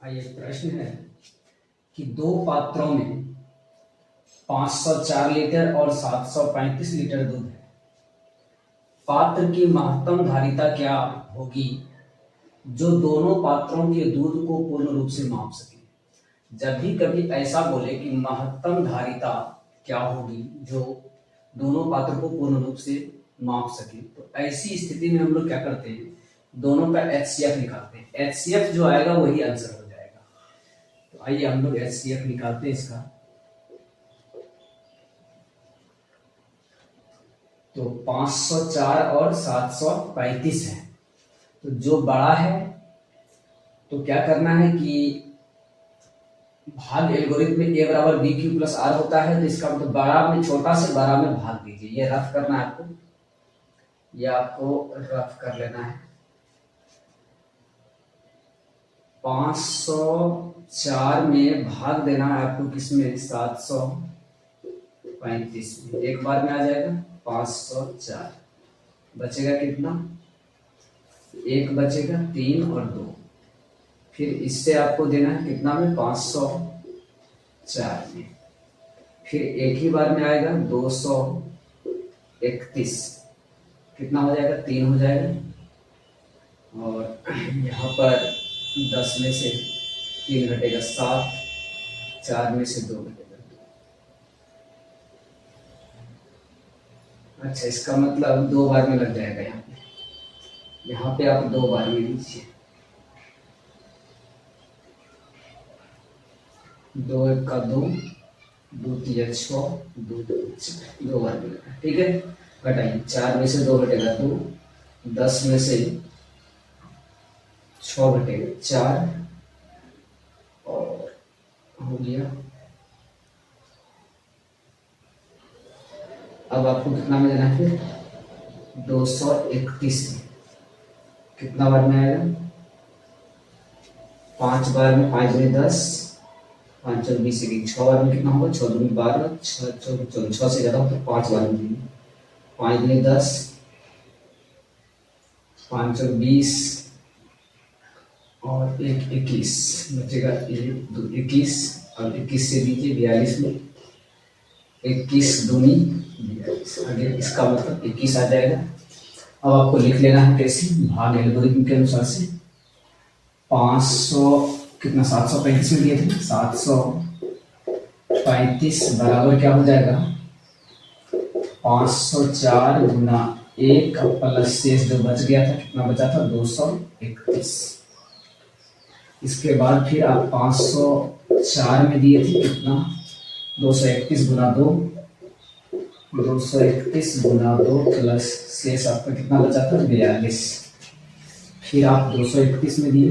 आइए प्रश्न है कि दो पात्रों में 504 लीटर और 735 लीटर दूध है। पात्र की महत्तम धारिता क्या होगी जो दोनों पात्रों के दूध को पूर्ण रूप से माप सके। जब भी कभी ऐसा बोले कि महत्तम धारिता क्या होगी जो दोनों पात्र को पूर्ण रूप से माप सके, तो ऐसी स्थिति में हम लोग क्या करते हैं, दोनों का HCF निकालते हैं। HCF जो आएगा वही आंसर हो जाएगा। तो आइए हम लोग HCF निकालते हैं इसका। तो 504 और 735 है, तो जो बड़ा है तो क्या करना है कि भाग एल्गोरिथम में a बराबर बी क्यू प्लस आर होता है, तो इसका मतलब बड़ा में छोटा से बड़ा में भाग दीजिए। ये रफ करना है आपको, ये आपको रफ कर लेना है। 504 में भाग देना है आपको किसमें, 735 में। एक बार में आ जाएगा 504, बचेगा कितना, एक बचेगा, 3 और 2। फिर इससे आपको देना है कितना में, 504 में। फिर एक ही बार में आएगा 231, कितना हो जाएगा, 3 हो जाएगा। और यहाँ पर 10 में से 3 घटेगा 7, 4 में से 2 घटेगा 2। अच्छा, इसका मतलब 2 बार में लग जाएगा। यहाँ पे आप 2 बार में लीजिए, 2 एक का 2, 2 3 6, 2 2 बार में लगा, ठीक है। घटाइए, 4 में से 2 घटेगा 2, 10 में से 6 घटेगा 4, और हो गया। अब आपको कितना में देना है, फिर 231 में कितना बार में आएगा, 5 बार में, 5 में 10, 5 और 20 की 6 बार में कितना होगा, 6 दूनी 12, 6 से ज्यादा हो तो 5 बार में, 5 में 10, 5 और 20 और 1 21 बचेगा, 1 2 21 और 21 से दीजिए 42 में, 21 दूनी 42। आगे इसका मतलब 21 आ जाएगा। अब आपको लिख लेना है कैसे, भाग एल्गोरिथम के अनुसार से। 500 कितना, 735 में दिए थे, 735 बराबर क्या हो जाएगा, 504 गुना 1 प्लस शेष जो बच गया था, कितना बचा था, 231। इसके बाद फिर आप 504 में दिए थे कितना, 231 गुना 2, 231 गुना 2 प्लस शेष आपका कितना बचा था, 42। फिर आप 231 में दिए,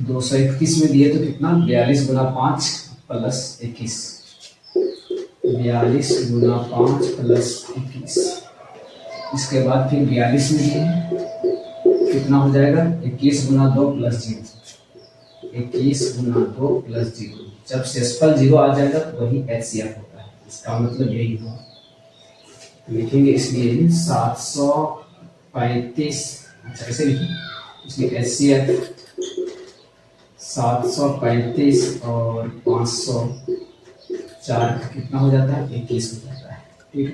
231 में दिए तो कितना, 42 गुना 5 प्लस 21, 42 गुना 5 प्लस 21। इसके बाद फिर 42 में दिए, कितना हो जाएगा, 21 गुना 2 प्लस 0, 21 गुना 2 प्लस 0। जब शेषफल 0 आ जाएगा तो वही HCF होता है, इसका मतलब यही हुआ। लिखेंगे इसलिए 735, अच्छा ऐसे लिखें, इसलिए HCF 735 और 504 कितना हो जाता है, 21 हो जाता है, ठीक है।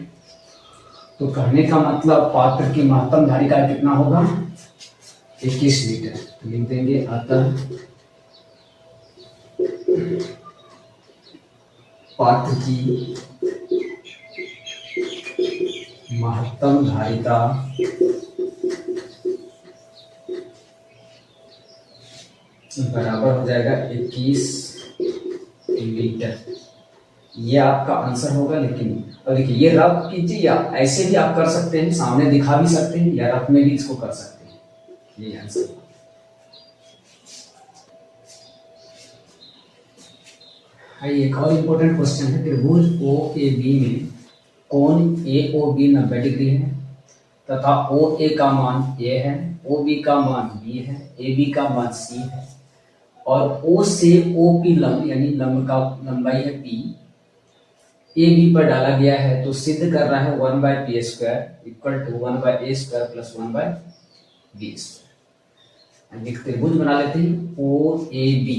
तो कहने का मतलब पात्र की महत्तम धारिता कितना होगा, 21 लीटर। तो लिख देंगे, अतः पात्र की महत्तम धारिता बराबर हो जाएगा 21 लीटर। ये आपका आंसर होगा। लेकिन अब देखिए, ये रफ कीजिए या ऐसे भी आप कर सकते हैं, सामने दिखा भी सकते हैं या रफ में भी इसको कर सकते हैं। ये आंसर। एक और इम्पोर्टेंट क्वेश्चन है, त्रिभुज OAB में कोण AOB 90 डिग्री है तथा OA का मान A है, OB का मान B है, AB का मान C है और O से OP लंब यानी लंब का लंबाई है P, AB पर डाला गया है। तो सिद्ध कर रहा है 1/p² equal to 1/a² plus 1/b²। एक त्रिभुज बना लेते हैं ओ ए बी।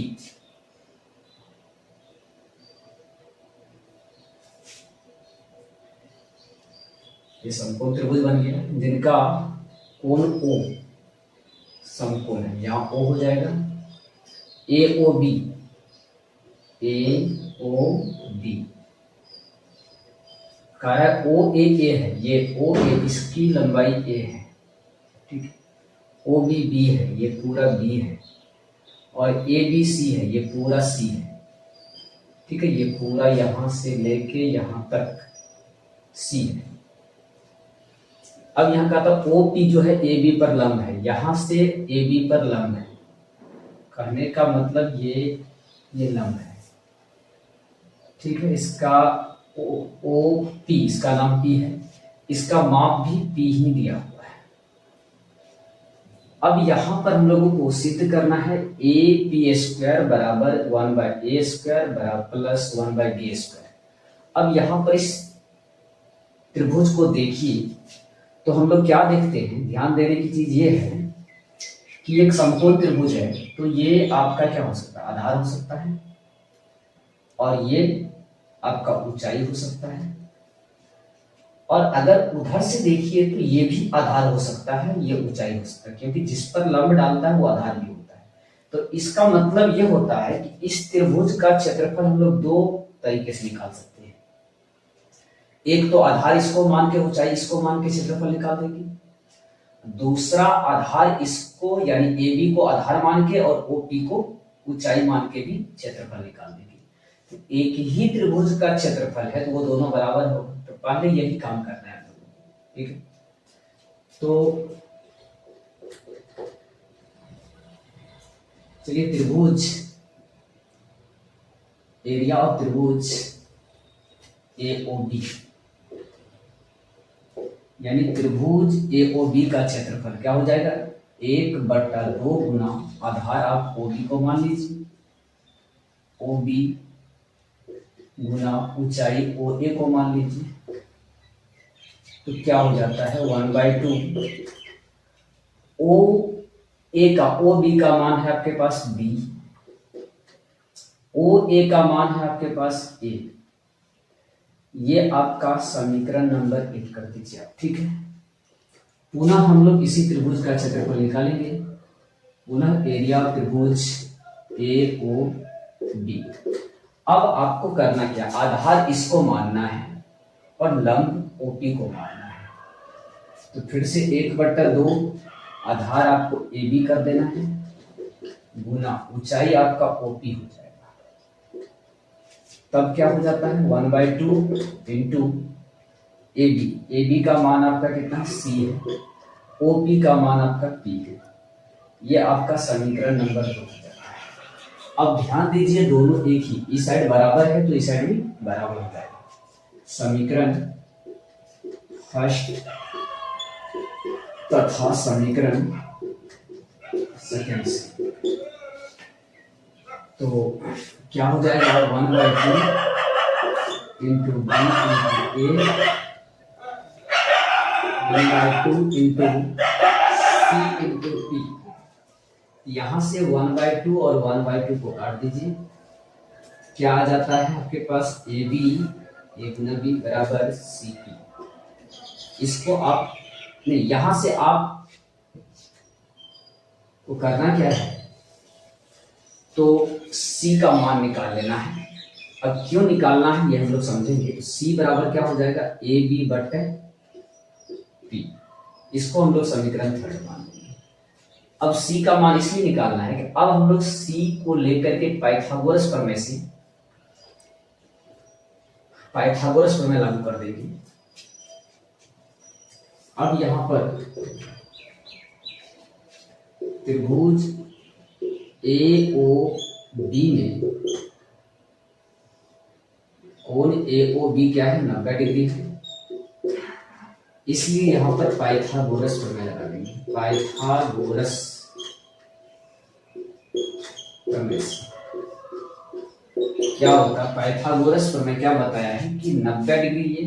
ये समकोण त्रिभुज बन गया जिनका कोण ओ समकोण है, यहां ओ हो जाएगा। ए ओ बी, ए ओ बी का है ओ ए है, ये ओ ए इसकी लंबाई ए है, ठीक है। ओ बी बी है, ये पूरा बी है, और ए बी सी है, ये पूरा सी है, ठीक है। ये पूरा यहां से लेके यहां तक सी है। अब यहां का था ओ पी जो है ए बी पर लंब है, यहां से ए बी पर लंब है, कहने का मतलब ये लंब है, ठीक है। इसका ओ पी, इसका नाम पी है, इसका माप भी पी ही दिया हुआ है। अब यहां पर हम लोगों को सिद्ध करना है ए पी स्क्वायर बराबर 1/a स्क्वायर बराबर प्लस 1/b स्क्वायर। अब यहां पर इस त्रिभुज को देखिए तो हम लोग क्या देखते हैं, ध्यान देने की चीज ये है कि एक समकोण त्रिभुज है, तो ये आपका क्या हो सकता है, आधार हो सकता है, और ये आपका ऊंचाई हो सकता है, और अगर उधर से देखिए तो ये भी आधार हो सकता है, ये ऊंचाई हो सकता है, क्योंकि जिस पर लंब डालता है वो आधार भी होता है। तो इसका मतलब ये होता है कि इस त्रिभुज का क्षेत्रफल हम लोग दो तरीके से निकाल सकते हैं। एक तो आधार इसको मान के, ऊंचाई इसको मान के क्षेत्रफल निकाल देंगे। दूसरा आधार इसको यानी ए बी को आधार मान के और ओ पी को ऊंचाई मान के भी क्षेत्रफल निकाल देंगे। तो एक ही त्रिभुज का क्षेत्रफल है तो वो दोनों बराबर होगा, तो पहले यही काम करना है, ठीक है। तो चलिए त्रिभुज, एरिया ऑफ त्रिभुज ए ओ बी, यानी त्रिभुज ए ओ बी का क्षेत्रफल क्या हो जाएगा, 1/2 गुना आधार आप ओ बी को मान लीजिए, ओ बी गुना ऊंचाई ओ ए को मान लीजिए, तो क्या हो जाता है 1/2 ओ ए का, ओ बी का मान है आपके पास बी, ओ ए का मान है आपके पास ए। ये आपका समीकरण नंबर 1 कर दीजिए आप, ठीक है। पुनः हम लोग इसी त्रिभुज का क्षेत्रफल निकालेंगे, पुनः एरिया ऑफ त्रिभुज ए ओ बी। अब आपको करना क्या, आधार इसको मानना है और लंब ओपी को मानना है। तो फिर से 1/2 आधार आपको ए बी कर देना है, गुना ऊंचाई आपका ओपी हो जाएगा। तब क्या हो जाता है 1/2 into A B, A B का मान आपका कितना सी है, ओपी का मान आपका पी है। ये आपका समीकरण नंबर 2 हो जाता है। अब ध्यान दीजिए दोनों एक ही, इस साइड बराबर है तो इस साइड भी बराबर हो जाएगा। समीकरण फर्स्ट तथा समीकरण सेकेंड से, तो क्या हो जाएगा 1/2 इंटू बी इंटू ए, 1/2 इंटू सी इंटू पी। यहां से 1/2 और 1/2 को काट दीजिए, क्या आ जाता है आपके पास ए बी, ए गुना बी बराबर सी पी। इसको आप नहीं, यहां से आप को करना क्या है, तो सी का मान निकाल लेना है। अब क्यों निकालना है ये हम लोग समझेंगे। सी बराबर क्या हो जाएगा ए बी बटे पी, इसको हम लोग समीकरण 3 मान लेंगे। अब सी का मान इसलिए निकालना है कि अब हम लोग सी को लेकर के पाइथागोरस प्रमेय से पाइथागोरस प्रमेय लागू कर देंगे। अब यहां पर त्रिभुज ए ओ बी में कोण ए ओ बी क्या है 90 डिग्री है, इसलिए यहां पर पाइथागोरस प्रमेय लगा देंगे। पाइथागोरस प्रमेय क्या होगा, पाइथागोरस प्रमेय क्या बताया है कि 90 डिग्री, ये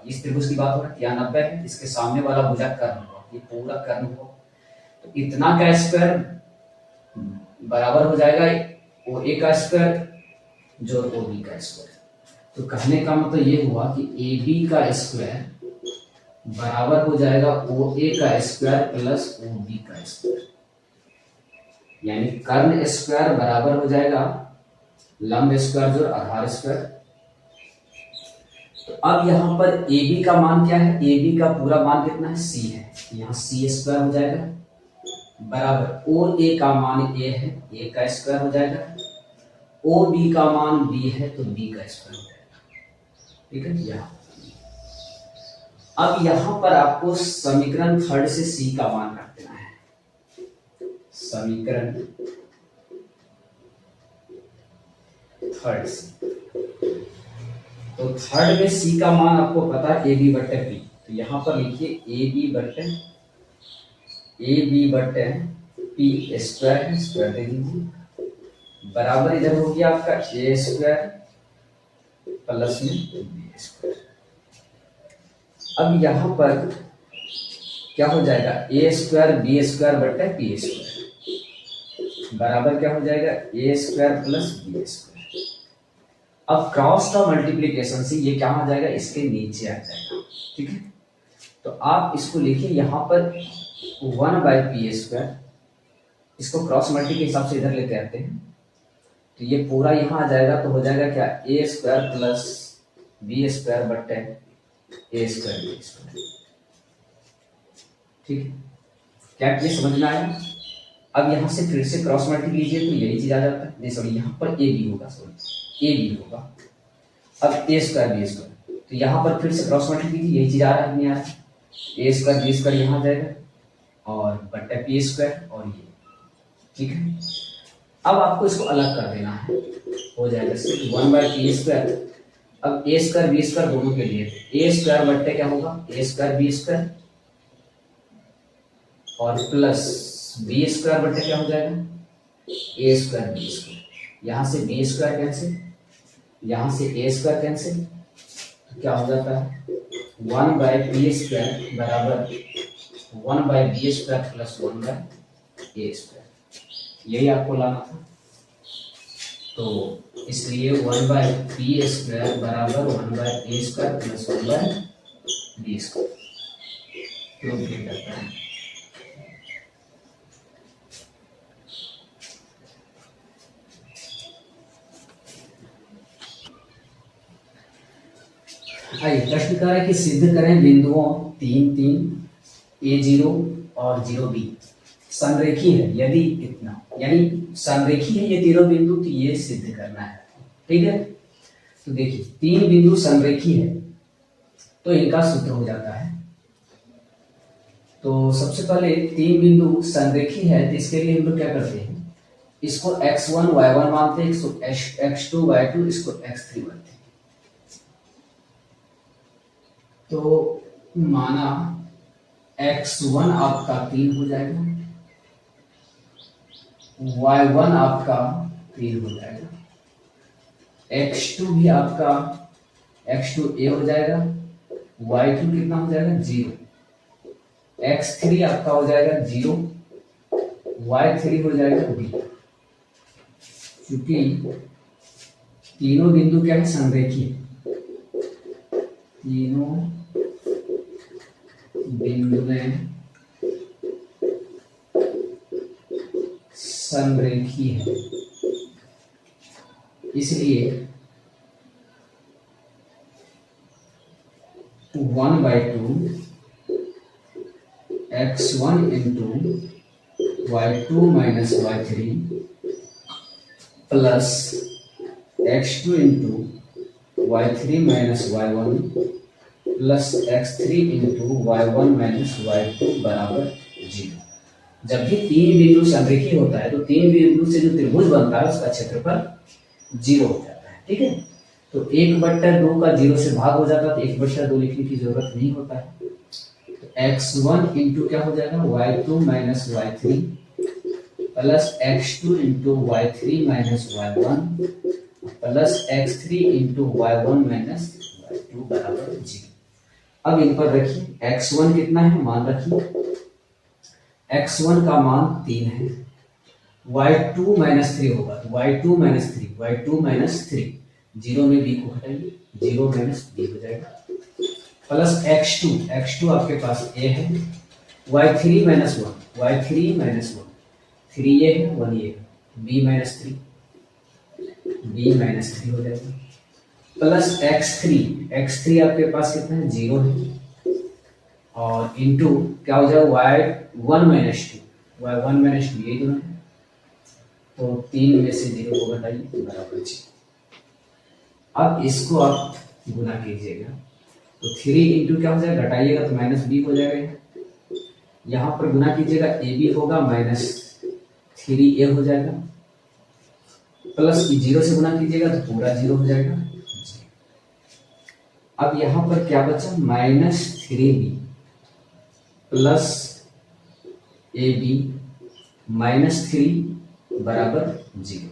इस त्रिभुज की बात हो रही है, यहाँ 90 है, इसके सामने वाला भुजा कर्ण हुआ, ये पूरा कर्ण हुआ, तो इतना का स्क्वायर बराबर हो जाएगा ओ ए का स्क्वायर जो ओ बी का स्क्वायर। तो कहने का मतलब ये हुआ कि ए बी का स्क्वायर बराबर हो जाएगा ओ ए का स्क्वायर प्लस ओ बी का स्क्वायर, यानी कर्ण स्क्वायर बराबर हो जाएगा लंब स्क्वायर जोड़ आधार स्क्वायर। तो अब यहां पर ए बी का मान क्या है, ए बी का पूरा मान कितना है, सी है, यहाँ सी स्क्वायर हो जाएगा बराबर ओ ए का मान ए है, ए का स्क्वायर हो जाएगा, ओ बी का मान बी है तो बी का स्क्वायर हो जाएगा। ठीक है, यहाँ अब यहां पर आपको समीकरण थर्ड से सी का मान रख देना है। समीकरण थर्ड से, तो थर्ड में सी का मान आपको पता है ए बी बटे पी, तो यहां पर लिखिए ए बी बटे पी स्क्वायर, स्क्वायर दे दीजिए बराबर इधर हो गया आपका ए स्क्वायर प्लस में बी स्क्वायर। अब यहां पर क्या हो जाएगा, ए स्क्वायर बी स्क्वायर बटे पी स्क्वायर बराबर क्या हो जाएगा ए स्क्वायर प्लस बी स्क्वायर। अब क्रॉस का मल्टीप्लीकेशन से ये क्या आ जाएगा, इसके नीचे आ जाएगा। ठीक है, तो आप इसको लिखिए यहां पर 1/पी स्क्वायर, इसको क्रॉस मल्टी के हिसाब से इधर लेते आते हैं, तो ये पूरा यहां आ जाएगा, तो हो जाएगा क्या ए स्क्वायर प्लस बी स्क्वायर बटे ए स्क्वायर बी स्क्वायर। ठीक है, क्या ये समझ में आया। अब यहां से फिर से क्रॉस मल्टी कीजिए तो यही चीज आ जाता है, नहीं सॉरी यहाँ पर ए बी होगा, सॉरी ए बी होगा। अब ए स्क्वायर बी स्क्वायर, तो यहाँ पर फिर से क्रॉस मल्टी कीजिए, यही चीज आ रहा है नहीं आ रहा है, ए स्क्वायर बी स्क्वायर यहाँ आ जाएगा और बटे पी स्क्वायर और ये। ठीक है, अब आपको इसको अलग कर देना है, हो जाएगा सिर्फ 1/पी स्क्वायर। अब ए स्क्वायर बी स्क्वायर दोनों के लिए ए स्क्वायर बट्टे क्या होगा ए स्क्वायर बी स्क्वायर और प्लस बी स्क्वायर बट्टे क्या हो जाएगा ए स्क्वायर बी स्क्वायर। यहां से बी स्क्वायर कैंसिल, यहां से ए स्क्वायर कैंसिल, तो क्या हो जाता है 1/पी स्क्वायर बराबर 1/बी स्क्वायर प्लस 1/ए स्क्वायर। यही आपको लाना था, तो इसलिए 1/पी स्क्वायर बराबर 1/ए स्क्वायर प्लस 1/बी स्क्वायर प्रूव किया जाता है। आइए प्रश्न कर रहा है कि सिद्ध करें बिंदुओं 3, 3 A0 और 0B संरेखी है यदि इतना, यानी संरेखी है ये तीनों बिंदु, तो ये सिद्ध करना है। ठीक है, तो देखिए 3 बिंदु संरेखी है तो इनका सूत्र हो जाता है। तो सबसे पहले 3 बिंदु संरेखी है तो इसके लिए हम लोग क्या करते हैं, इसको x1 y1 मानते हैं, इसको x2 y2, इसको x3 मानते हैं। तो माना x1 आपका 3 हो जाएगा, y1 आपका 3 हो जाएगा, x2 भी आपका x2 a हो जाएगा, y2 कितना हो जाएगा 0, x3 आपका हो जाएगा 0, y3 हो जाएगा b। क्योंकि तीनों बिंदु क्या है संरेखी, तीनों बिंदुएं संरेखी है, इसलिए 1/2 x1 into y2 minus y3 plus x2 into y3 minus y1 plus x3 into y1 minus y2 बराबर 0। जब भी 3 बिंदु संरेखी होता है तो 3 बिंदु से जो त्रिभुज बनता है उसका क्षेत्रफल 0 हो जाता है। ठीक है, तो 1/2 का 0 से भाग हो जाता है, तो 1/2 लिखने की जरूरत नहीं होता है। तो x1 इंटू क्या हो जाएगा y2 minus y3 plus x2 into y3 minus y1 plus x3 into y1 minus y2 बराबर 0। अब इन पर रखिए x1 कितना है मान रखिए, x1 का मान 3 है y2 माइनस थ्री होगा, तो y2 minus three, y2 minus three, zero में b को हटाइए, जीरो माइनस b हो जाएगा, प्लस x2 आपके पास a है, y3 minus one, y3 minus one, three ये है, वन ये है, b minus three, b minus three हो जाएगा, प्लस x3 आपके पास कितना है, जीरो है, और इंटू क्या हो जाएगा, y1 minus two, y1 minus two, यही दोनों है, तो तीन में से जीरो को घटाइए, बराबर 6। अब इसको आप गुना कीजिएगा, तो थ्री इंटू क्या हो जाएगा, घटाइएगा तो माइनस बी हो जाएगा, यहाँ पर गुना कीजिएगा ए बी होगा, माइनस थ्री ए हो जाएगा, प्लस जीरो से गुना कीजिएगा तो पूरा जीरो हो जाएगा। अब यहाँ पर क्या बचा, minus three B plus A B minus three बराबर जीरो।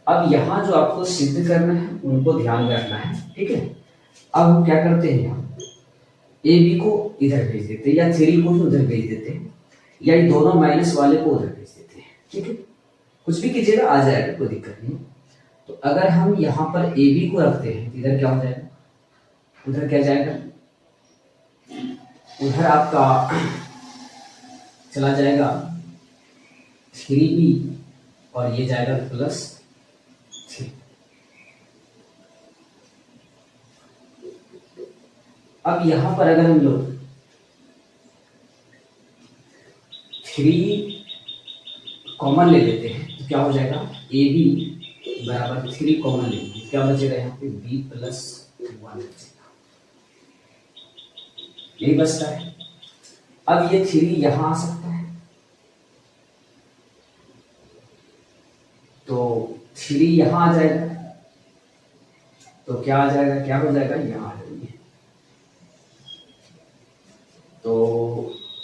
अब यहाँ जो आपको सिद्ध करना है उनको ध्यान में रखना है, ठीक है। अब हम क्या करते हैं, यहाँ ए बी को इधर भेज देते हैं, या थ्री को उधर भेज देते हैं, या ये दोनों माइनस वाले को उधर भेज देते हैं, ठीक है। कुछ भी कीजिएगा, आ जाएगा, कोई दिक्कत नहीं। तो अगर हम यहाँ पर ए बी को रखते हैं, इधर क्या हो जाएगा, उधर क्या जाएगा, उधर आपका चला जाएगा थ्री बी, और ये जाएगा प्लस थ्री। अब यहां पर अगर हम लोग थ्री कॉमन ले लेते हैं तो क्या हो जाएगा, ए बी बराबर थ्री कॉमन लेंगे, क्या बचेगा यहाँ पे, बी प्लस वन बचेगा, यही बचता है। अब ये थ्री यहां आ सकता है, तो थ्री यहां आ जाएगा, तो क्या आ जाएगा, क्या हो जाएगा, यहां आ जाएंगे, तो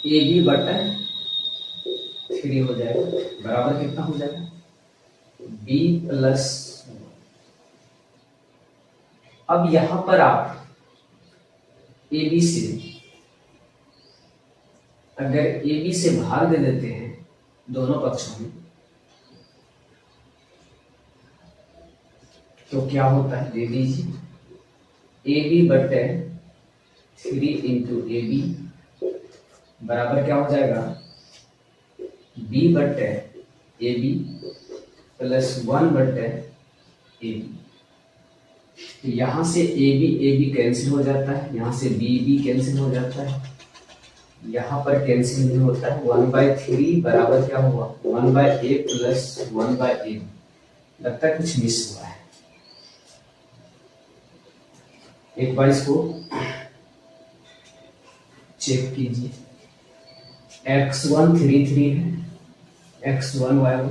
ए बी बटा थ्री हो जाएगा, बराबर कितना हो जाएगा, बी प्लस। अब यहां पर आप ए बी से, अगर ए बी से भाग दे देते हैं दोनों पक्षों में, तो क्या होता है, दे दीजिए, ए बी बटे थ्री इंटू ए बी बराबर क्या हो जाएगा, बी बटे ए बी प्लस वन बटे ए बी। तो यहां से ए बी कैंसिल हो जाता है, यहां से बी कैंसिल हो जाता है, यहाँ पर कैंसिल नहीं होता है, वन बाय थ्री बराबर क्या हुआ, one by A plus one by A. लगता है कुछ मिस हुआ है, एक बार इसको चेक कीजिए। x1 थ्री थ्री है, x1 y1,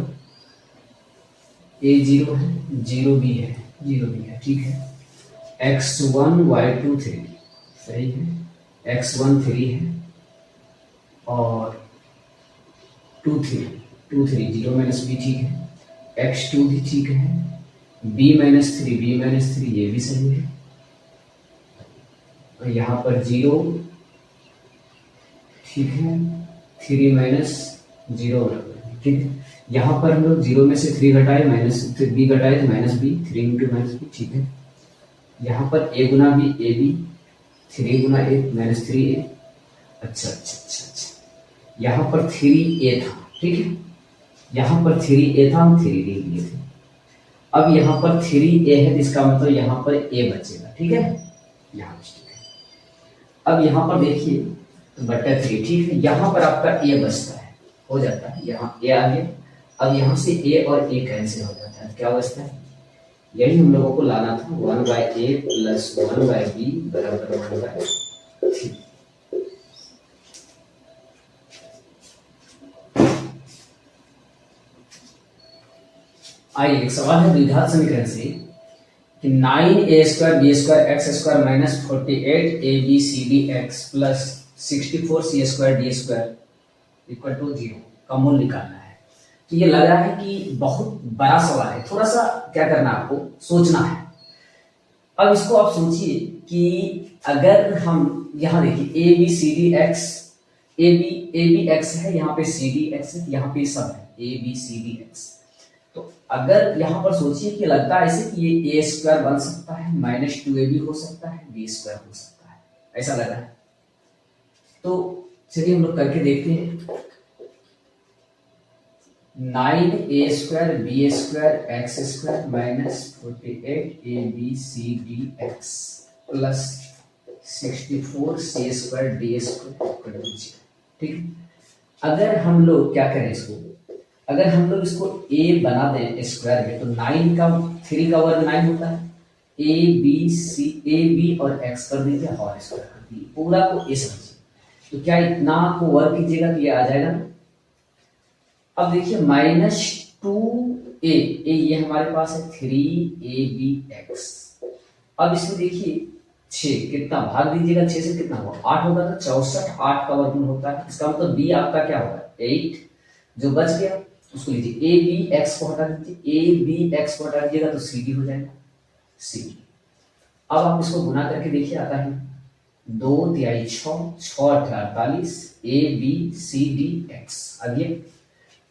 ए जीरो है, जीरो बी है, ठीक है। x1 y2 थ्री, सही है, x1 थ्री है, और two three zero minus B, ठीक है। x2 भी ठीक है, b माइनस थ्री ये भी सही है, और यहाँ पर जीरो, ठीक है, थ्री माइनस जीरो, ठीक है। यहाँ पर हम लोग जीरो में से थ्री घटाए, माइनस बी घटाए तो minus B, three into minus B, ठीक है। यहाँ पर ए गुना बी ए बी, थ्री गुना ए माइनस थ्री ए, अच्छा, यहाँ पर थ्री ए था, ठीक है, यहाँ पर थ्री ए था, हम थ्री ले लिए थे। अब यहाँ पर थ्री ए है, इसका मतलब यहाँ पर ए बचेगा, ठीक है, यहाँ ठीक है। अब यहाँ पर देखिए तो बटा थ्री, ठीक है, यहाँ पर आपका ए बचता है, हो जाता है, यहाँ ए आ गया। अब यहाँ से ए और ए कैंसिल हो जाता है, क्या बचता है, यही हम लोगों को लाना था, one by A plus one by B बराबर वन बाय थ्री। आइए एक सवाल है द्विघात समीकरण से कि 9a² b² x² minus 48 abcdx plus 64c² d² equal to 0 का मूल निकालना है। तो ये लग रहा है कि बहुत बड़ा सवाल है, थोड़ा सा क्या करना है, आपको सोचना है। अब इसको आप सोचिए कि अगर हम यहाँ देखिए A B C D X, A B X है, यहाँ पे सी डी एक्स है, यहाँ पे सब है, A B C D X. तो अगर यहाँ पर सोचिए कि लगता है ऐसे कि ये ए स्क्वायर बन सकता है, -2ab हो सकता है, बी स्क्वायर हो सकता है, ऐसा लग रहा है। तो चलिए हम लोग करके देखते हैं। 9a square B square X square -48abcdx plus 64c square D square. ठीक है, अगर हम लोग क्या करें इसको, अगर हम लोग इसको a बना दें स्क्वायर में, तो 9 का 3 का वर्ग 9 होता है, a b और x कर दीजिए होल स्क्वायर कर दीजिए, पूरा को a समझिए। तो क्या इतना को वर्ग कीजिएगा तो ये आ जाएगा ना। अब देखिए -2a ये हमारे पास है 3abx। अब इसमें देखिए 6 कितना भाग दीजिएगा, 6 से कितना हुआ 8 होगा, तो 64 8 का वर्गमूल होता है। इसका मतलब b आपका क्या होगा 8, जो बच गया उसको लीजिए ए बी एक्स को हटा दीजिए, ए बी एक्स को हटा दीजिएगा तो सी डी हो जाएगा सी डी। अब आप इसको गुना करके देखिए, आता है 2 तिहाई 6 6 48 A B C D X. आगे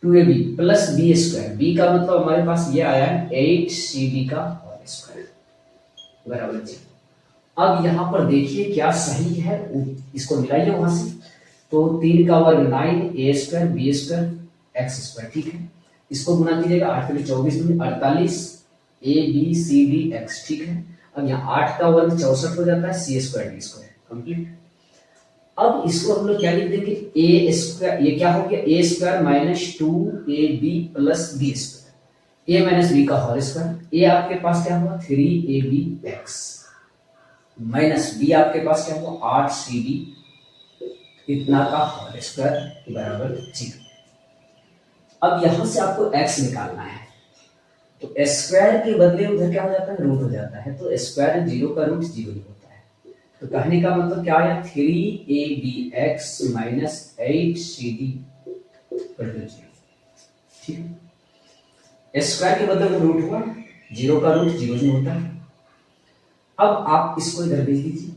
2ab plus B square, B का मतलब हमारे पास ये आया है 8cd का होल स्क्वायर बराबर 0। अब यहाँ पर देखिए क्या सही है, इसको मिलाइए वहां से। तो 3 का वर्ग 9a square B square X square, ठीक है। इसको गुना कीजिएगा 8 के 24 दूनी 48 A B C D X, ठीक है। अब यहाँ 8 का वर्ग 64 हो जाता है, सी स्क्वायर डी स्क्वायर कंप्लीट। अब इसको हम लोग क्या लिख देंगे ए स्क्वायर, ये क्या हो गया A square -2ab plus B square, A minus B का होल स्क्वायर। ए आपके पास क्या हुआ 3abx माइनस बी आपके पास क्या हुआ 8cd इतना का होल स्क्वायर बराबर 0। अब यहां से आपको x निकालना है, तो स्क्वायर के बदले उधर क्या हो जाता है रूट हो जाता है, तो स्क्वायर 0 का रूट 0 ही होता है। तो कहने का मतलब क्या आया 3abx माइनस 8cd बराबर 0, ठीक है। स्क्वायर के बदले में रूट हुआ, 0 का रूट 0 ही होता है। अब आप इसको इधर भेज दीजिए,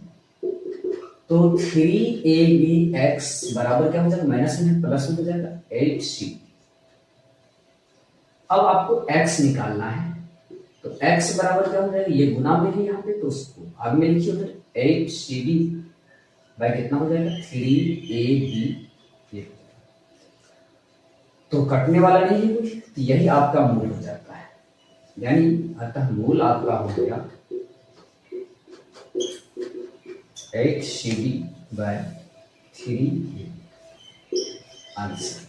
तो 3abx बराबर क्या हो जाएगा माइनस में प्लस में हो जाएगा 8c। अब आपको x निकालना है, तो x बराबर क्या हो जाएगा, ये गुना में है यहाँ पे, तो उसको भाग में लिखिए उधर 8cd बाय कितना हो जाएगा 3ab। तो कटने वाला नहीं है कुछ, तो यही आपका मूल हो जाता है, यानी अतः मूल आपका हो गया 8cd बाय 3ab आंसर।